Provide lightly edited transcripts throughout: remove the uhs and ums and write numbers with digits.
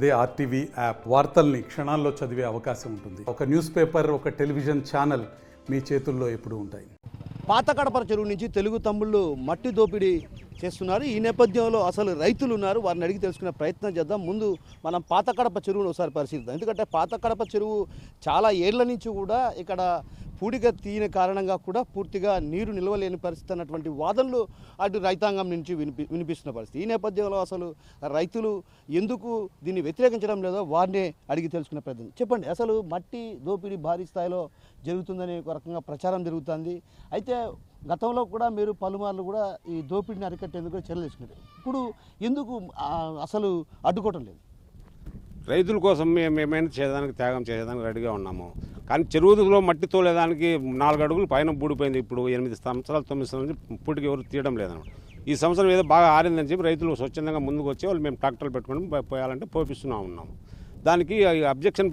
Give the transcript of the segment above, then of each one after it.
అదే RTV app వార్తల్ని క్షణాల్లో చదివే అవకాశం ఉంటుంది. ఒక న్యూస్ పేపర్, ఒక టెలివిజన్ ఛానల్ మీ చేతుల్లో ఎప్పుడూ ఉంటాయి. పాత కడప చెరువు నుంచి తెలుగు తమ్ముళ్ళు మట్టి దోపిడీ చేస్తున్నారు. ఈ నేపథ్యంలో అసలు రైతులు ఉన్నారు, వారిని అడిగి తెలుసుకునే ప్రయత్నం చేద్దాం. ముందు మనం పాత కడప చెరువును ఒకసారి పరిశీలిద్దాం. ఎందుకంటే పాత కడప చెరువు చాలా ఏళ్ల నుంచి కూడా ఇక్కడ పూడిక తీయని కారణంగా కూడా పూర్తిగా నీరు నిలవలేని పరిస్థితి అన్నటువంటి వాదనలు అటు రైతాంగం నుంచి వినిపిస్తున్న పరిస్థితి. ఈ నేపథ్యంలో అసలు రైతులు ఎందుకు దీన్ని వ్యతిరేకించడం లేదో వారినే అడిగి తెలుసుకునే ప్రయత్నం. చెప్పండి, అసలు మట్టి దోపిడీ భారీ స్థాయిలో జరుగుతుందని ఒక రకంగా ప్రచారం జరుగుతుంది. అయితే గతంలో కూడా మీరు పలుమార్లు కూడా ఈ దోపిడీని అరికట్టేందుకు చర్యలు తీసుకున్నారు. ఇప్పుడు ఎందుకు అసలు అడ్డుకోవటం లేదు? రైతుల కోసం మేము ఏమైనా చేయడానికి త్యాగం చేసేదానికి రెడీగా ఉన్నాము. కానీ చెరువులో మట్టి తోలేదానికి 4 అడుగులు పైన బూడిపోయింది. ఇప్పుడు 8 సంవత్సరాలు 9 సంవత్సరాల నుంచి పూటికి ఎవరు తీయడం లేదన్నమాట. ఈ సంవత్సరం ఏదో బాగా ఆరిందని చెప్పి రైతులు స్వచ్ఛందంగా ముందుకు వచ్చి వాళ్ళు మేము ట్రాక్టర్లు పెట్టుకుని పోయాలంటే పోపిస్తున్నాము. దానికి అబ్జెక్షన్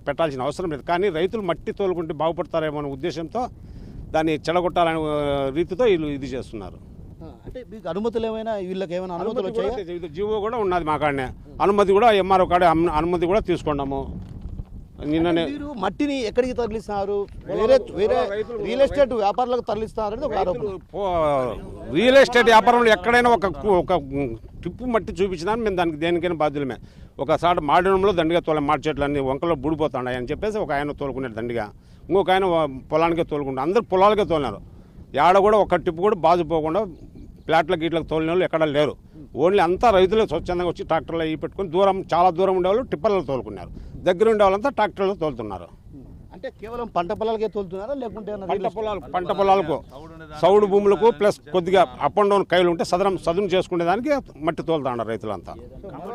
పెట్టాల్సిన అవసరం లేదు. కానీ రైతులు మట్టి తోలుకుంటే బాగుపడతారేమో అనే ఉద్దేశంతో దాన్ని చెడగొట్టాలనే రీతితో వీళ్ళు ఇది చేస్తున్నారు. అంటే మీకు అనుమతులు ఏమైనా, వీళ్ళకి ఏమైనా అనుమతులు వచ్చాయి? జీవో కూడా ఉన్నది మా కాడనే, అనుమతి కూడా ఎంఆర్ఓ కాడే అనుమతి కూడా తీసుకున్నాము. నిన్ననే మీరు మట్టిని ఎక్కడికి తరలిస్తున్నారు? వేరే రియల్ ఎస్టేట్ వ్యాపారులకు తరలిస్తున్నారని ఒక ఆరోపణ. రియల్ ఎస్టేట్ వ్యాపారంలో ఎక్కడైనా ఒక టిప్పు మట్టి చూపించినా మేము దానికి దేనికైనా బాధ్యులమే. ఒకసారి మాడడంలో దండిగా మాడి చెట్లన్నీ వంకలో బూడిపోతున్నాయి అని చెప్పేసి ఒక ఆయన తోలుకున్నాడు దండిగా, ఇంకొక ఆయన పొలానికే తోలుకుంటారు. అందరూ పొలాలకే తోలినారు. ఏడ కూడా ఒక టిప్పు కూడా బాజుపోకుండా ప్లాట్లకు గీట్లకు తోలిన వాళ్ళు ఎక్కడ లేరు. ఓన్లీ అంతా రైతులే స్వచ్ఛందంగా వచ్చి ట్రాక్టర్లో పెట్టుకుని చాలా దూరం ఉండేవాళ్ళు టిప్పర్లలో తోలుకున్నారు. దగ్గర ఉండే వాళ్ళంతా ట్రాక్టర్లో తోలుతున్నారు. అంటే కేవలం పంట పొలాలకే తోలుతున్నారా లేకుంటే పంట పొలాలకు సౌడు భూములకు ప్లస్ కొద్దిగా అప్ అండ్ డౌన్ కైలు ఉంటే సదును చేసుకునేదానికి మట్టి తోలుతా ఉన్నారు రైతులంతా.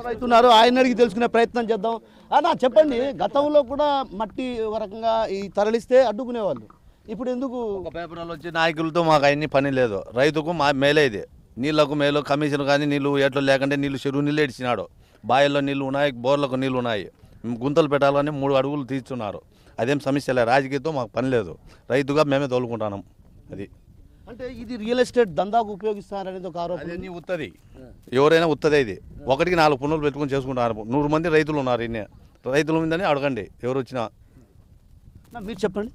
రైతున్నారు, ఆయన అడిగి తెలుసుకునే ప్రయత్నం చేద్దాం. అన్నా చెప్పండి, గతంలో కూడా మట్టి రకంగా ఈ తరలిస్తే అడ్డుకునేవాళ్ళు, ఇప్పుడు ఎందుకు? ఒక పేపర్లో వచ్చి నాయకులతో మాకు అన్ని పని లేదు. రైతుకు మా మేలే ఇది. నీళ్లకు మేలు, కమిషన్ కానీ నీళ్ళు ఎట్లు లేకుంటే నీళ్ళు చెరువు నీళ్ళు ఇచ్చినాడు. బాయిల్లో నీళ్ళు ఉన్నాయి, బోర్లకు నీళ్ళు ఉన్నాయి. గుంతలు పెట్టాలని 3 అడుగులు తీస్తున్నారు. అదేం సమస్య లేదు. రాజకీయంతో మాకు పని లేదు. రైతుగా మేమే తోలుకుంటున్నాం. అది అంటే ఇది రియల్ ఎస్టేట్ దందాకు ఉపయోగిస్తారనేది ఒక ఆరోపణ. అన్నీ ఉత్తది, ఎవరైనా ఉత్తదే. ఇది ఒకటికి 4 పనులు పెట్టుకుని చేసుకుంటున్నారు. 100 మంది రైతులు ఉన్నారు. ఇన్ని రైతుల మీదని అడగండి ఎవరు వచ్చినా. మీరు చెప్పండి.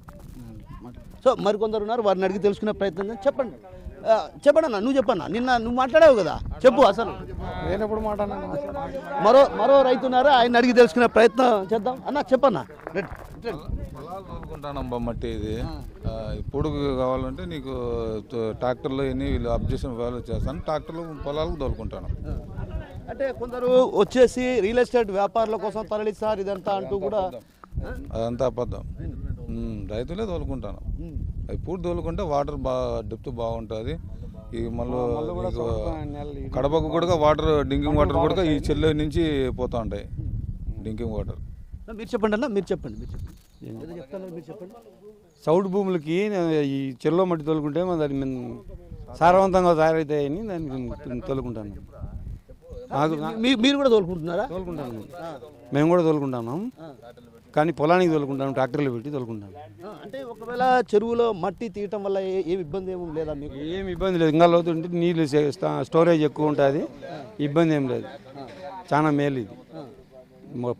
సో మరికొందరు ఉన్నారు, వారిని అడిగి తెలుసుకునే ప్రయత్నం చెప్పండి. చెప్పండి అన్న, నువ్వు చెప్పన్నా. నిన్న నువ్వు మాట్లాడావు కదా, చెప్పు. అసలు నేనెప్పుడు మాట్లాడినా? మరో రైతు ఉన్నారు, ఆయన అడిగి తెలుసుకునే ప్రయత్నం చేద్దాం. అన్న చెప్పన్నా. తోలుకుంటానమ్మా మట్టి. ఇది పొడుగు కావాలంటే నీకు ట్రాక్టర్లో ఎన్ని వీళ్ళు అబ్జెక్షన్ ఫాలో చేస్తాను. ట్రాక్టర్లు పొలాలకు తోలుకుంటాను. అంటే కొందరు వచ్చేసి రియల్ ఎస్టేట్ వ్యాపారుల కోసం తరలిస్తారు ఇదంతా అంటూ కూడా. అదంతా అబద్ధం. రైతులే తోలుకుంటాను. అవి పూర్తి తోలుకుంటే వాటర్ డెప్త్ బాగుంటుంది. ఈ మళ్ళీ కడపకు కూడా వాటర్, డ్రింకింగ్ వాటర్ కూడా ఈ చెల్లె నుంచి పోతూ ఉంటాయి. Drinking water. మీరు చెప్పండి అన్న, మీరు చెప్పండి. సౌడు భూములకి ఈ చెల్లో మట్టి తోలుకుంటే దాన్ని మేము సారవంతంగా తయారవుతాయని దాన్ని తోలుకుంటాను. మీరు కూడా తోలుకుంటున్నారా? తోలుకుంటాను, మేము కూడా తోలుకుంటాము. కానీ పొలానికి తోలుకుంటాను, ట్రాక్టర్లు పెట్టి తోలుకుంటాను. అంటే ఒకవేళ చెరువులో మట్టి తీయటం వల్ల ఏమి ఇబ్బంది ఏమి లేదా మీకు? ఏమి ఇబ్బంది లేదు. ఇంకా లోతుంటే నీళ్ళు స్టోరేజ్ ఎక్కువ ఉంటుంది, ఇబ్బంది ఏం లేదు. చాలా మేలు ఇది.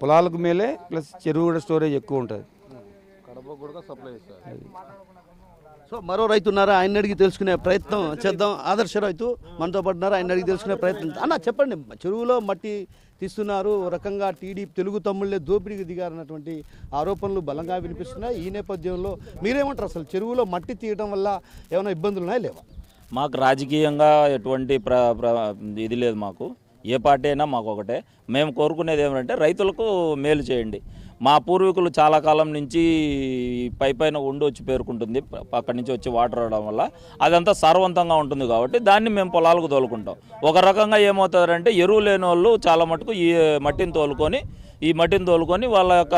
పొలాలకు మేలే, ప్లస్ చెరువు కూడా స్టోరేజ్ ఎక్కువ ఉంటుంది. సో మరో రైతు ఉన్నారా, ఆయన అడిగి తెలుసుకునే ప్రయత్నం చేద్దాం. ఆదర్శ రైతు మనతో పడుతున్నారు, ఆయన అడిగి తెలుసుకునే ప్రయత్నం. అన్న చెప్పండి, చెరువులో మట్టి తీస్తున్నారు, రకంగా తెలుగు తమ్ముళ్ళే దోపిడీకి దిగారన్నటువంటి ఆరోపణలు బలంగా వినిపిస్తున్నాయి. ఈ నేపథ్యంలో మీరేమంటారు? అసలు చెరువులో మట్టి తీయడం వల్ల ఏమైనా ఇబ్బందులు ఉన్నాయా లేవా? మాకు రాజకీయంగా ఎటువంటి ఇది లేదు. మాకు ఏ పార్టీ అయినా మాకు ఒకటే. మేము కోరుకునేది ఏమంటే రైతులకు మేలు చేయండి. మా పూర్వీకులు చాలా కాలం నుంచి పైన ఉండి వచ్చి పేరుకుంటుంది, అక్కడి నుంచి వచ్చి వాటర్ రావడం వల్ల అదంతా సారవంతంగా ఉంటుంది. కాబట్టి దాన్ని మేము పొలాలకు తోలుకుంటాం. ఒక రకంగా ఏమవుతుందంటే ఎరువు లేని వాళ్ళు చాలా మటుకు ఈ మట్టిని తోలుకొని వాళ్ళ యొక్క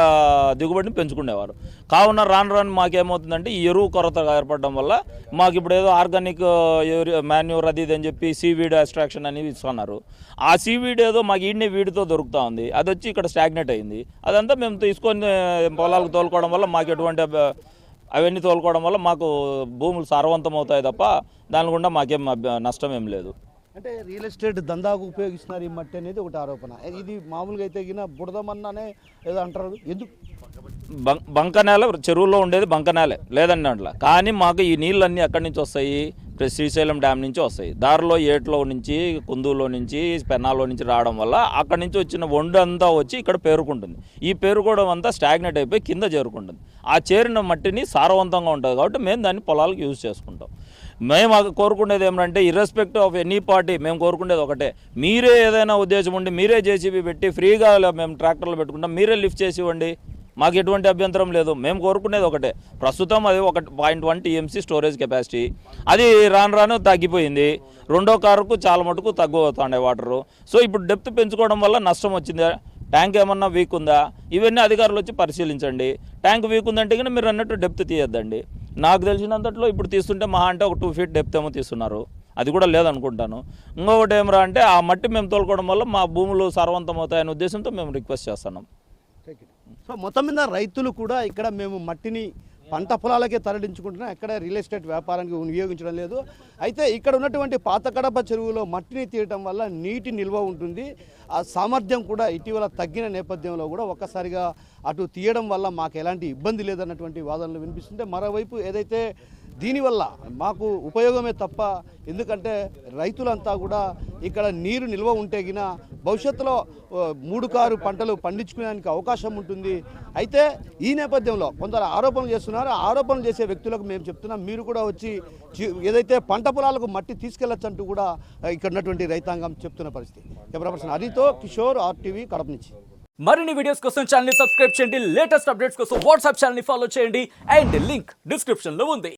దిగుబడిని పెంచుకునేవారు. కావున రాను మాకేమవుతుందంటే ఈ ఎరువు కొరత ఏర్పడడం వల్ల మాకు ఇప్పుడు ఏదో ఆర్గానిక్ మాన్యూర్ అది ఇది అని చెప్పి సీవీడ్ ఎక్స్ట్రాక్షన్ అనేవి ఇస్తున్నారు. ఆ సీవీడ్ ఏదో మాకు ఈడనే వీడితో దొరుకుతూ ఉంది, అది వచ్చి ఇక్కడ స్టాగ్నేట్ అయింది. అదంతా మేము తీసుకొని పొలాలకు తోలుకోవడం వల్ల మాకు ఎటువంటి అవన్నీ తోలుకోవడం వల్ల మాకు భూములు సారవంతం అవుతాయి తప్ప దాని గుండా మాకేం నష్టం ఏం లేదు. అంటే రియల్ ఎస్టేట్ దందాకు ఉపయోగిస్తున్నారు ఈ మట్టి అనేది ఒకటి ఆరోపణ. ఇది మామూలుగా అయితే గిన బుడదమన్నానే ఏదో అంటారు, ఎందుకు? బంక నేల చెరువులో ఉండేది బంక నేలే లేదండి అట్లా. కానీ మాకు ఈ నీళ్ళన్నీ ఎక్కడి నుంచి వస్తాయి? శ్రీశైలం డ్యామ్ నుంచి వస్తాయి. దారిలో ఏట్లో నుంచి, కుందులో నుంచి, పెన్నాలో నుంచి రావడం వల్ల అక్కడి నుంచి వచ్చిన వండు అంతా వచ్చి ఇక్కడ పేరుకుంటుంది. ఈ పేరుకోవడం అంతా స్టాగ్నేట్ అయిపోయి కింద చేరుకుంటుంది. ఆ చేరిన మట్టిని సారవంతంగా ఉంటుంది కాబట్టి మేము దాన్ని పొలాలకు యూజ్ చేసుకుంటాం. మేము కోరుకునేది ఏమంటే ఇర్రెస్పెక్టివ్ ఆఫ్ ఎనీ పార్టీ మేము కోరుకునేది ఒకటే, మీరే ఏదైనా ఉద్దేశం ఉండి మీరే జేసీబీ పెట్టి ఫ్రీగా మేము ట్రాక్టర్లు పెట్టుకుంటాం, మీరే లిఫ్ట్ చేసి ఇవ్వండి, మాకు ఎటువంటి అభ్యంతరం లేదు. మేము కోరుకునేది ఒకటే. ప్రస్తుతం అది 1.1 TMC స్టోరేజ్ కెపాసిటీ, అది రాను తగ్గిపోయింది. రెండో కారుకు చాలా మటుకు తగ్గుతుండే వాటరు. సో ఇప్పుడు డెప్త్ పెంచుకోవడం వల్ల నష్టం వచ్చిందా, ట్యాంక్ ఏమన్నా వీక్ ఉందా, ఇవన్నీ అధికారులు వచ్చి పరిశీలించండి. ట్యాంక్ వీక్ ఉందంటే కానీ మీరు అన్నట్టు డెప్త్ తీయద్దండి. నాకు తెలిసినంతట్లో ఇప్పుడు తీస్తుంటే మహా అంటే ఒక 2 feet డెప్త్ ఏమో తీస్తున్నారు, అది కూడా లేదనుకుంటాను. ఇంకొకటి ఏమరా అంటే ఆ మట్టి మేము తోలుకోవడం వల్ల మా భూములు సారవంతం అవుతాయనే ఉద్దేశంతో మేము రిక్వెస్ట్ చేస్తున్నాం. సో మొత్తం మీద రైతులు కూడా ఇక్కడ మేము మట్టిని పంట పొలాలకే తరలించుకుంటున్నాం, ఎక్కడ రియల్ ఎస్టేట్ వ్యాపారానికి వినియోగించడం లేదు. అయితే ఇక్కడ ఉన్నటువంటి పాత కడప చెరువులో మట్టిని తీయటం వల్ల నీటి నిల్వ ఉంటుంది. ఆ సామర్థ్యం కూడా ఇటీవల తగ్గిన నేపథ్యంలో కూడా ఒక్కసారిగా అటు తీయడం వల్ల మాకు ఎలాంటి ఇబ్బంది లేదన్నటువంటి వాదనలు వినిపిస్తుంటే, మరోవైపు ఏదైతే దీనివల్ల మాకు ఉపయోగమే తప్ప, ఎందుకంటే రైతులంతా కూడా ఇక్కడ నీరు నిల్వ ఉంటే గిన భవిష్యత్తులో 3 కారు పంటలు పండించుకునేందుకు అవకాశం ఉంటుంది. అయితే ఈ నేపథ్యంలో కొందరు ఆరోపణలు చేస్తున్నారు. ఆరోపణలు చేసే వ్యక్తులకు మేము చెప్తున్నాం, మీరు కూడా వచ్చి ఏదైతే పంట పొలాలకు మట్టి తీసుకెళ్లొచ్చు అంటూ కూడా ఇక్కడ ఉన్నటువంటి రైతాంగం చెప్తున్న పరిస్థితి. కెమెరా పర్సన్ హరితో కిషోర్, RTV కడప నుంచి. మరిన్ని వీడియోస్ కోసం ఛానల్ ని సబ్స్క్రైబ్ చేయండి. లేటెస్ట్ అప్డేట్స్ కోసం వాట్సాప్ ఛానల్ ని ఫాలో చేయండి. అండ్ లింక్ డిస్క్రిప్షన్ లో ఉంది.